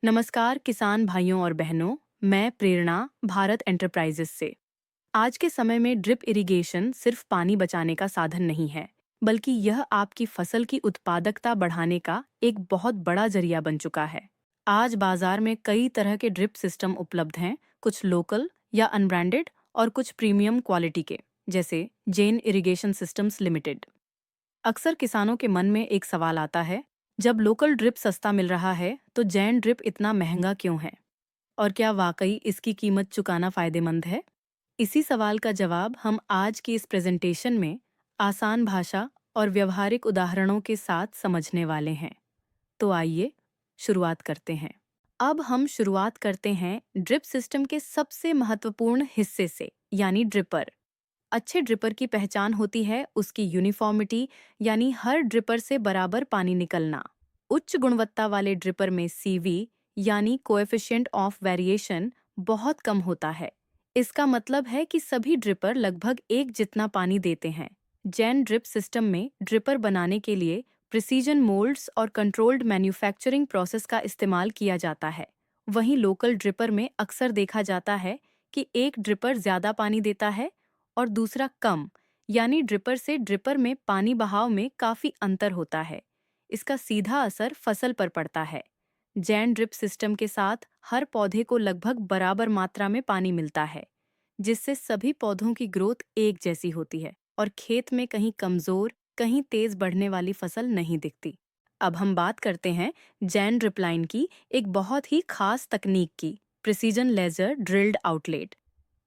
नमस्कार किसान भाइयों और बहनों। मैं प्रेरणा भारत एंटरप्राइजेस से। आज के समय में ड्रिप इरिगेशन सिर्फ पानी बचाने का साधन नहीं है, बल्कि यह आपकी फसल की उत्पादकता बढ़ाने का एक बहुत बड़ा जरिया बन चुका है। आज बाजार में कई तरह के ड्रिप सिस्टम उपलब्ध हैं, कुछ लोकल या अनब्रांडेड और कुछ प्रीमियम क्वालिटी के, जैसे जैन इरिगेशन सिस्टम्स लिमिटेड। अक्सर किसानों के मन में एक सवाल आता है, जब लोकल ड्रिप सस्ता मिल रहा है तो जैन ड्रिप इतना महंगा क्यों है? और क्या वाकई इसकी कीमत चुकाना फायदेमंद है? इसी सवाल का जवाब हम आज की इस प्रेजेंटेशन में आसान भाषा और व्यवहारिक उदाहरणों के साथ समझने वाले हैं। तो आइए शुरुआत करते हैं। अब हम शुरुआत करते हैं ड्रिप सिस्टम के सबसे महत्वपूर्ण हिस्से से, यानी ड्रिपर। अच्छे ड्रिपर की पहचान होती है उसकी यूनिफॉर्मिटी, यानी हर ड्रिपर से बराबर पानी निकलना। उच्च गुणवत्ता वाले ड्रिपर में सीवी यानी कोएफिशिएंट ऑफ वेरिएशन बहुत कम होता है। इसका मतलब है कि सभी ड्रिपर लगभग एक जितना पानी देते हैं। जैन ड्रिप सिस्टम में ड्रिपर बनाने के लिए प्रिसीजन मोल्ड्स और कंट्रोल्ड मैन्युफैक्चरिंग प्रोसेस का इस्तेमाल किया जाता है। वहीं लोकल ड्रिपर में अक्सर देखा जाता है कि एक ड्रिपर ज्यादा पानी देता है और दूसरा कम, यानी ड्रिपर से ड्रिपर में पानी बहाव में काफी अंतर होता है। इसका सीधा असर फसल पर पड़ता है। जैन ड्रिप सिस्टम के साथ हर पौधे को लगभग बराबर मात्रा में पानी मिलता है, जिससे सभी पौधों की ग्रोथ एक जैसी होती है और खेत में कहीं कमजोर, कहीं तेज बढ़ने वाली फसल नहीं दिखती। अब हम बात करते हैं जैन ड्रिप लाइन की एक बहुत ही खास तकनीक की, precision laser drilled outlet.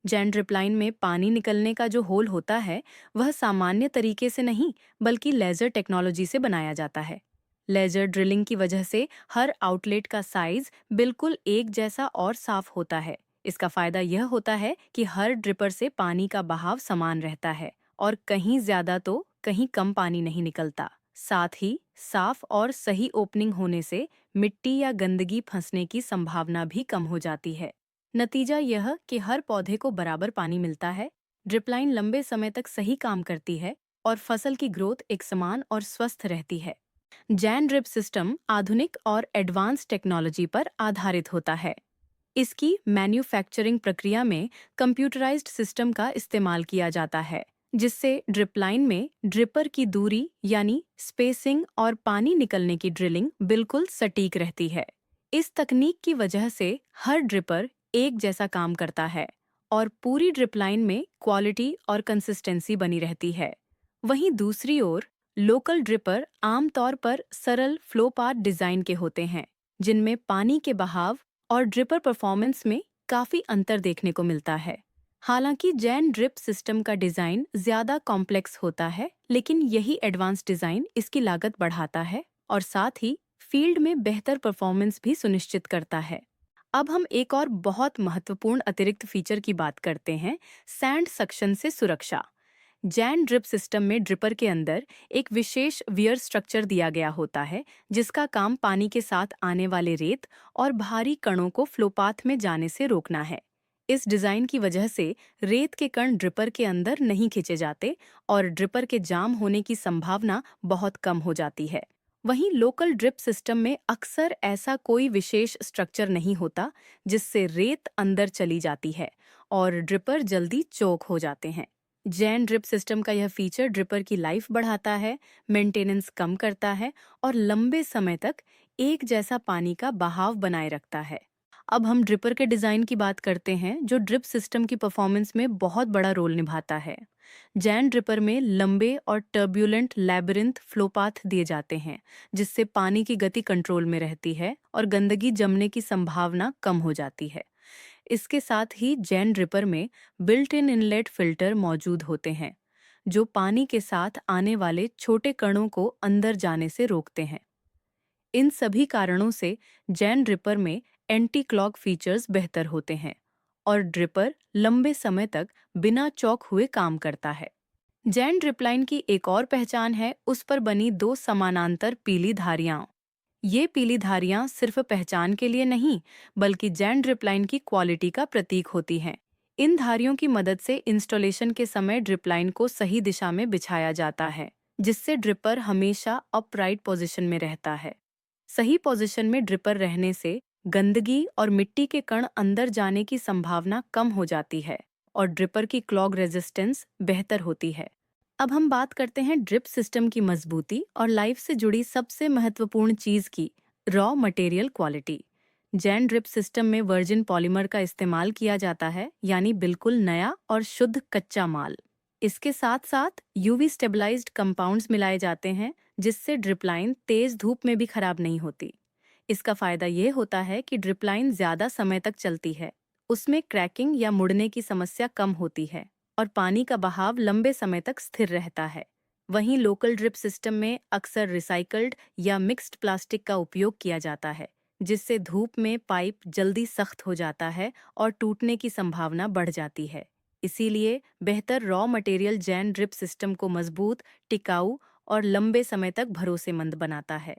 Jain drip line में पानी निकलने का जो होल होता है, वह सामान्य तरीके से नहीं, बल्कि लेजर टेक्नोलॉजी से बनाया जाता है। लेजर ड्रिलिंग की वजह से हर आउटलेट का साइज बिल्कुल एक जैसा और साफ होता है। इसका फायदा यह होता है कि हर ड्रिपर से पानी का बहाव समान रहता है और कहीं ज्यादा तो कहीं कम पानी नहीं निकलता। साथ ही साफ और सही ओपनिंग होने से मिट्टी या गंदगी फंसने की संभावना भी कम हो जाती है। नतीजा यह कि हर पौधे को बराबर पानी मिलता है, ड्रिपलाइन लंबे समय तक सही काम करती है और फसल की ग्रोथ एक समान और स्वस्थ रहती है। जैन ड्रिप सिस्टम आधुनिक और एडवांस टेक्नोलॉजी पर आधारित होता है। इसकी मैन्युफैक्चरिंग प्रक्रिया में कंप्यूटराइज्ड सिस्टम का इस्तेमाल किया जाता है, जिससे ड्रिप लाइन में ड्रिपर की दूरी यानी स्पेसिंग और पानी निकलने की ड्रिलिंग बिल्कुल सटीक रहती है। इस तकनीक की वजह से हर ड्रिपर एक जैसा काम करता है और पूरी ड्रिप लाइन में क्वालिटी और कंसिस्टेंसी बनी रहती है। वहीं दूसरी ओर लोकल ड्रिपर आमतौर पर सरल फ्लो पाथ डिजाइन के होते हैं, जिनमें पानी के बहाव और ड्रिपर परफॉर्मेंस में काफी अंतर देखने को मिलता है। हालांकि जैन ड्रिप सिस्टम का डिजाइन ज्यादा कॉम्प्लेक्स होता है, लेकिन यही एडवांस डिजाइन इसकी लागत बढ़ाता है और साथ ही फील्ड में बेहतर परफॉर्मेंस भी सुनिश्चित करता है। अब हम एक और बहुत महत्वपूर्ण अतिरिक्त फीचर की बात करते हैं, सैंड सक्शन से सुरक्षा। जैन ड्रिप सिस्टम में ड्रिपर के अंदर एक विशेष वियर स्ट्रक्चर दिया गया होता है, जिसका काम पानी के साथ आने वाले रेत और भारी कणों को फ्लोपाथ में जाने से रोकना है। इस डिजाइन की वजह से रेत के कण ड्रिपर के अंदर नहीं खींचे जाते और ड्रिपर के जाम होने की संभावना बहुत कम हो जाती है। वहीं लोकल ड्रिप सिस्टम में अक्सर ऐसा कोई विशेष स्ट्रक्चर नहीं होता, जिससे रेत अंदर चली जाती है और ड्रिपर जल्दी चोक हो जाते हैं। जैन ड्रिप सिस्टम का यह फीचर ड्रिपर की लाइफ बढ़ाता है, मेंटेनेंस कम करता है और लंबे समय तक एक जैसा पानी का बहाव बनाए रखता है। अब हम ड्रिपर के डिजाइन की बात करते हैं, जो ड्रिप सिस्टम की परफॉर्मेंस में बहुत बड़ा रोल निभाता है। जैन ड्रिपर में लंबे और टर्ब्यूलेंट लैबिरिंथ फ्लोपाथ दिए जाते हैं, जिससे पानी की गति कंट्रोल में रहती है और गंदगी जमने की संभावना कम हो जाती है। इसके साथ ही जैन ड्रिपर में बिल्ट इन इनलेट फिल्टर मौजूद होते हैं, जो पानी के साथ आने वाले छोटे कणों को अंदर जाने से रोकते हैं। इन सभी कारणों से जैन ड्रिपर में एंटी क्लॉग फीचर्स बेहतर होते हैं और ड्रिपर लंबे समय तक बिना चौक हुए काम करता है। जैन ड्रिपलाइन की एक और पहचान है उस पर बनी दो समानांतर पीली धारियां। ये पीली धारियां सिर्फ पहचान के लिए नहीं, बल्कि जैन ड्रिपलाइन की क्वालिटी का प्रतीक होती हैं। इन धारियों की मदद से इंस्टॉलेशन के समय ड्रिपलाइन को सही दिशा में बिछाया जाता है, जिससे ड्रिपर हमेशा अपराइट पोजीशन में रहता है। सही पोजीशन में ड्रिपर रहने से गंदगी और मिट्टी के कण अंदर जाने की संभावना कम हो जाती है और ड्रिपर की क्लॉग रेजिस्टेंस बेहतर होती है। अब हम बात करते हैं ड्रिप सिस्टम की मजबूती और लाइफ से जुड़ी सबसे महत्वपूर्ण चीज की, raw material quality. Jain drip system में वर्जिन पॉलीमर का इस्तेमाल किया जाता है, यानी बिल्कुल नया और शुद्ध कच्चा माल। इसके साथ साथ यूवी स्टेबलाइज्ड कंपाउंड्स मिलाए जाते हैं, जिससे ड्रिप लाइन तेज धूप में भी खराब नहीं होती। इसका फायदा ये होता है कि ड्रिप लाइन ज्यादा समय तक चलती है, उसमें क्रैकिंग या मुड़ने की समस्या कम होती है और पानी का बहाव लंबे समय तक स्थिर रहता है। वहीं लोकल ड्रिप सिस्टम में अक्सर रिसाइकल्ड या मिक्स्ड प्लास्टिक का उपयोग किया जाता है, जिससे धूप में पाइप जल्दी सख्त हो जाता है और टूटने की संभावना बढ़ जाती है। इसीलिए बेहतर raw material Jain drip system को मजबूत, टिकाऊ और लंबे समय तक भरोसेमंद बनाता है।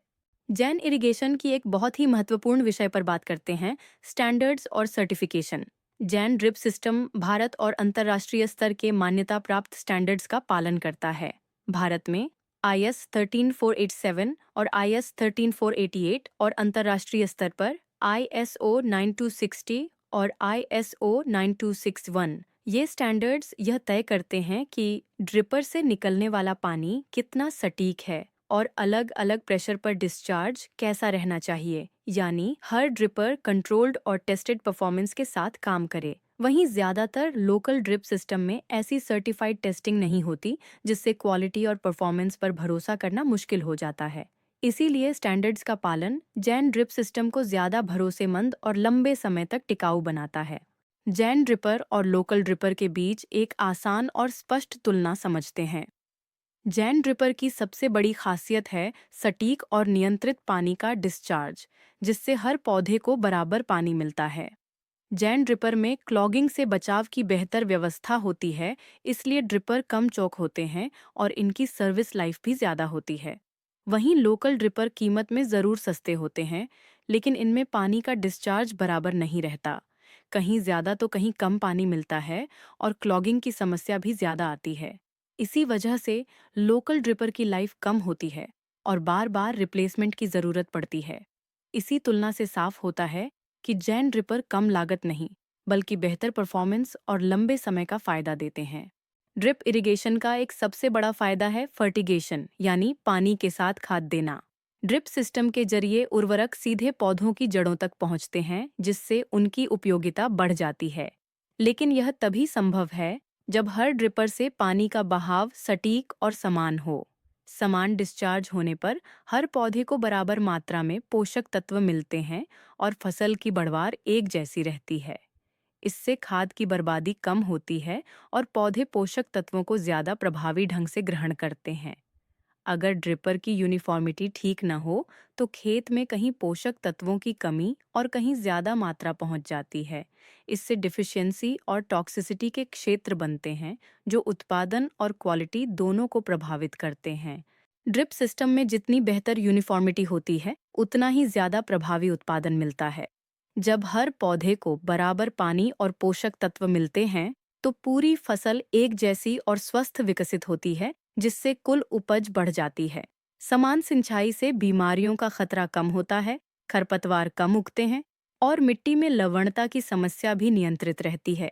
जैन इरिगेशन की एक बहुत ही महत्वपूर्ण विषय पर बात करते हैं, स्टैंडर्ड्स और certification. Jain drip system Bharat और अंतर्राष्ट्रीय स्तर के मान्यता प्राप्त स्टैंडर्ड्स का पालन करता है। भारत में IS 13487 और IS 13488 और अंतर्राष्ट्रीय स्तर पर ISO 9260 और ISO 9261। ये स्टैंडर्ड्स यह तय करते हैं कि ड्रिपर से निकलने वाला पानी कितना सटीक है और अलग अलग प्रेशर पर डिस्चार्ज कैसा रहना चाहिए, यानी हर ड्रिपर कंट्रोल्ड और टेस्टेड परफॉर्मेंस के साथ काम करे। वहीं ज्यादातर लोकल ड्रिप सिस्टम में ऐसी सर्टिफाइड टेस्टिंग नहीं होती, जिससे क्वालिटी और परफॉर्मेंस पर भरोसा करना मुश्किल हो जाता है। इसीलिए स्टैंडर्ड्स का पालन जैन ड्रिप सिस्टम को ज्यादा भरोसेमंद और लंबे समय तक टिकाऊ बनाता है। जैन ड्रिपर और लोकल ड्रिपर के बीच एक आसान और स्पष्ट तुलना समझते हैं। जैन ड्रिपर की सबसे बड़ी खासियत है सटीक और नियंत्रित पानी का डिस्चार्ज, जिससे हर पौधे को बराबर पानी मिलता है। जैन ड्रिपर में क्लॉगिंग से बचाव की बेहतर व्यवस्था होती है, इसलिए ड्रिपर कम चौक होते हैं और इनकी सर्विस लाइफ भी ज़्यादा होती है। वहीं लोकल ड्रिपर कीमत में ज़रूर सस्ते होते हैं, लेकिन इनमें पानी का डिस्चार्ज बराबर नहीं रहता। कहीं ज़्यादा तो कहीं कम पानी मिलता है और क्लॉगिंग की समस्या भी ज़्यादा आती है। इसी वजह से लोकल ड्रिपर की लाइफ कम होती है और बार बार रिप्लेसमेंट की ज़रूरत पड़ती है। इसी तुलना से साफ होता है कि जैन ड्रिपर कम लागत नहीं, बल्कि बेहतर परफॉर्मेंस और लंबे समय का फायदा देते हैं। ड्रिप इरिगेशन का एक सबसे बड़ा फायदा है फर्टिगेशन, यानी पानी के साथ खाद देना। ड्रिप सिस्टम के जरिए उर्वरक सीधे पौधों की जड़ों तक पहुंचते हैं, जिससे उनकी उपयोगिता बढ़ जाती है। लेकिन यह तभी संभव है जब हर ड्रिपर से पानी का बहाव सटीक और समान हो। समान डिस्चार्ज होने पर हर पौधे को बराबर मात्रा में पोषक तत्व मिलते हैं और फसल की बढ़वार एक जैसी रहती है। इससे खाद की बर्बादी कम होती है और पौधे पोषक तत्वों को ज्यादा प्रभावी ढंग से ग्रहण करते हैं। अगर ड्रिपर की यूनिफॉर्मिटी ठीक न हो, तो खेत में कहीं पोषक तत्वों की कमी और कहीं ज्यादा मात्रा पहुंच जाती है। इससे डिफिशियंसी और टॉक्सिसिटी के क्षेत्र बनते हैं, जो उत्पादन और क्वालिटी दोनों को प्रभावित करते हैं। ड्रिप सिस्टम में जितनी बेहतर यूनिफॉर्मिटी होती है, उतना ही ज्यादा प्रभावी उत्पादन मिलता है। जब हर पौधे को बराबर पानी और पोषक तत्व मिलते हैं, तो पूरी फसल एक जैसी और स्वस्थ विकसित होती है, जिससे कुल उपज बढ़ जाती है। समान सिंचाई से बीमारियों का खतरा कम होता है, खरपतवार कम उगते हैं और मिट्टी में लवणता की समस्या भी नियंत्रित रहती है।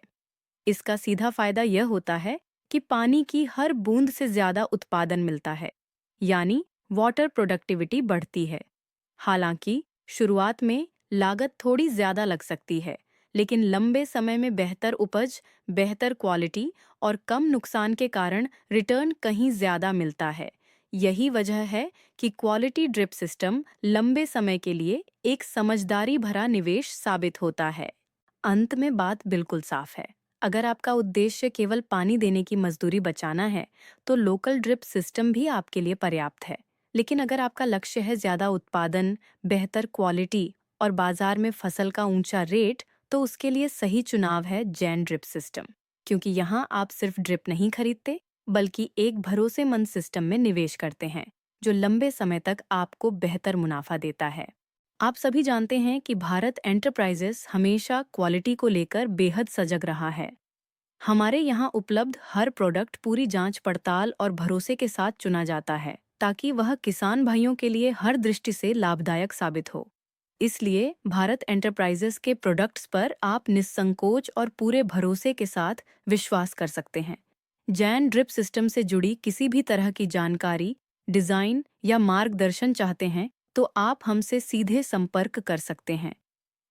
इसका सीधा फायदा यह होता है कि पानी की हर बूंद से ज्यादा उत्पादन मिलता है, यानी वाटर प्रोडक्टिविटी बढ़ती है। हालांकि शुरुआत में लागत थोड़ी ज्यादा लग सकती है, लेकिन लंबे समय में बेहतर उपज, बेहतर क्वालिटी और कम नुकसान के कारण रिटर्न कहीं ज्यादा मिलता है। यही वजह है कि क्वालिटी ड्रिप सिस्टम लंबे समय के लिए एक समझदारी भरा निवेश साबित होता है। अंत में बात बिल्कुल साफ है। अगर आपका उद्देश्य केवल पानी देने की मजदूरी बचाना है, तो लोकल ड्रिप सिस्टम भी आपके लिए पर्याप्त है। लेकिन अगर आपका लक्ष्य है ज्यादा उत्पादन, बेहतर क्वालिटी और बाजार में फसल का ऊंचा रेट, तो उसके लिए सही चुनाव है जैन ड्रिप सिस्टम। क्योंकि यहाँ आप सिर्फ ड्रिप नहीं खरीदते, बल्कि एक भरोसेमंद सिस्टम में निवेश करते हैं, जो लंबे समय तक आपको बेहतर मुनाफा देता है। आप सभी जानते हैं कि भारत एंटरप्राइजेस हमेशा क्वालिटी को लेकर बेहद सजग रहा है। हमारे यहाँ उपलब्ध हर प्रोडक्ट पूरी जांच पड़ताल और भरोसे के साथ चुना जाता है, ताकि वह किसान भाइयों के लिए हर दृष्टि से लाभदायक साबित हो। इसलिए भारत एंटरप्राइजेस के प्रोडक्ट्स पर आप निस्संकोच और पूरे भरोसे के साथ विश्वास कर सकते हैं। जैन ड्रिप सिस्टम से जुड़ी किसी भी तरह की जानकारी, डिजाइन या मार्गदर्शन चाहते हैं तो आप हमसे सीधे संपर्क कर सकते हैं।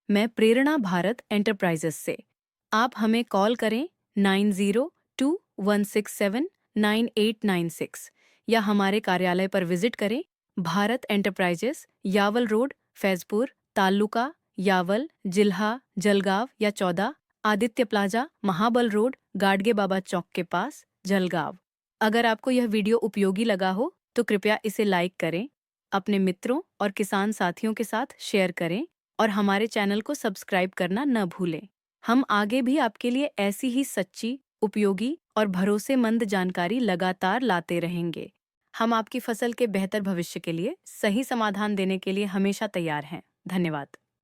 मैं प्रेरणा भारत एंटरप्राइजेस से। आप हमें कॉल करें 9021679896 या हमारे कार्यालय पर विजिट करें। भारत एंटरप्राइजेस, यावल रोड, फैजपुर, तालुका यावल, जिल्हा जलगांव या 14, आदित्य प्लाजा, महाबल रोड, गाडगे बाबा चौक के पास, जलगांव। अगर आपको यह वीडियो उपयोगी लगा हो तो कृपया इसे लाइक करें, अपने मित्रों और किसान साथियों के साथ शेयर करें और हमारे चैनल को सब्सक्राइब करना न भूलें। हम आगे भी आपके लिए ऐसी ही सच्ची, उपयोगी और भरोसेमंद जानकारी लगातार लाते रहेंगे। हम आपकी फसल के बेहतर भविष्य के लिए सही समाधान देने के लिए हमेशा तैयार हैं। धन्यवाद।